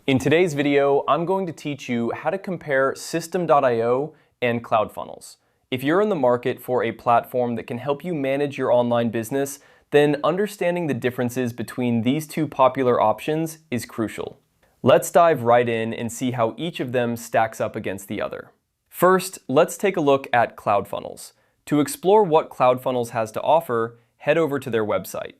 In today's video, I'm going to teach you how to compare Systeme.io and CloudFunnels. If you're in the market for a platform that can help you manage your online business, then understanding the differences between these two popular options is crucial. Let's dive right in and see how each of them stacks up against the other. First, let's take a look at CloudFunnels. To explore what CloudFunnels has to offer, head over to their website.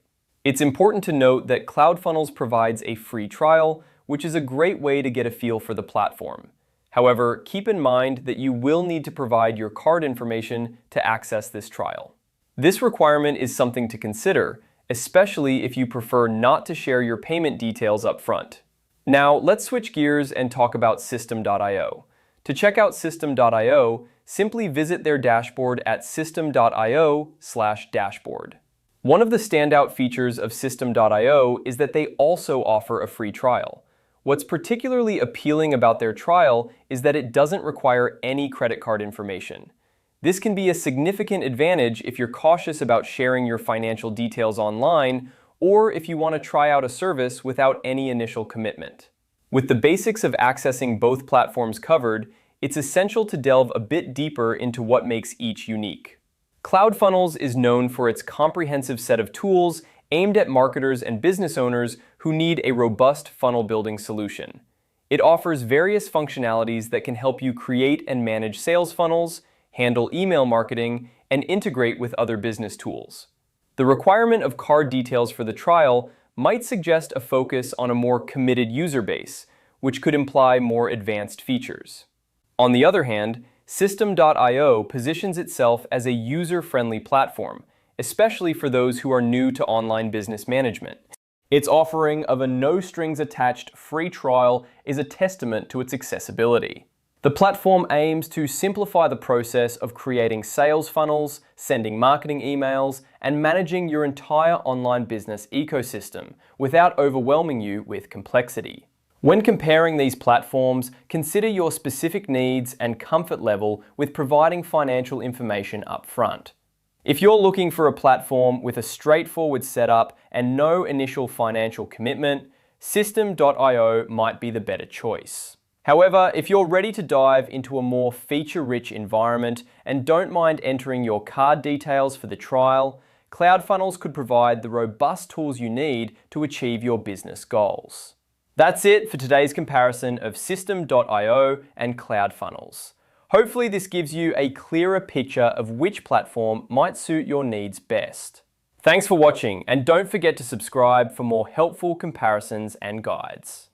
It's important to note that CloudFunnels provides a free trial, which is a great way to get a feel for the platform. However, keep in mind that you will need to provide your card information to access this trial. This requirement is something to consider, especially if you prefer not to share your payment details up front. Now, let's switch gears and talk about Systeme.io. To check out Systeme.io, simply visit their dashboard at systeme.io/dashboard. One of the standout features of Systeme.io is that they also offer a free trial. What's particularly appealing about their trial is that it doesn't require any credit card information. This can be a significant advantage if you're cautious about sharing your financial details online, or if you want to try out a service without any initial commitment. With the basics of accessing both platforms covered, it's essential to delve a bit deeper into what makes each unique. CloudFunnels is known for its comprehensive set of tools aimed at marketers and business owners who need a robust funnel building solution. It offers various functionalities that can help you create and manage sales funnels, handle email marketing, and integrate with other business tools. The requirement of card details for the trial might suggest a focus on a more committed user base, which could imply more advanced features. On the other hand, Systeme.io positions itself as a user-friendly platform, especially for those who are new to online business management. Its offering of a no-strings-attached free trial is a testament to its accessibility. The platform aims to simplify the process of creating sales funnels, sending marketing emails, and managing your entire online business ecosystem without overwhelming you with complexity. When comparing these platforms, consider your specific needs and comfort level with providing financial information up front. If you're looking for a platform with a straightforward setup and no initial financial commitment, Systeme.io might be the better choice. However, if you're ready to dive into a more feature-rich environment and don't mind entering your card details for the trial, CloudFunnels could provide the robust tools you need to achieve your business goals. That's it for today's comparison of Systeme.io and CloudFunnels. Hopefully this gives you a clearer picture of which platform might suit your needs best. Thanks for watching, and don't forget to subscribe for more helpful comparisons and guides.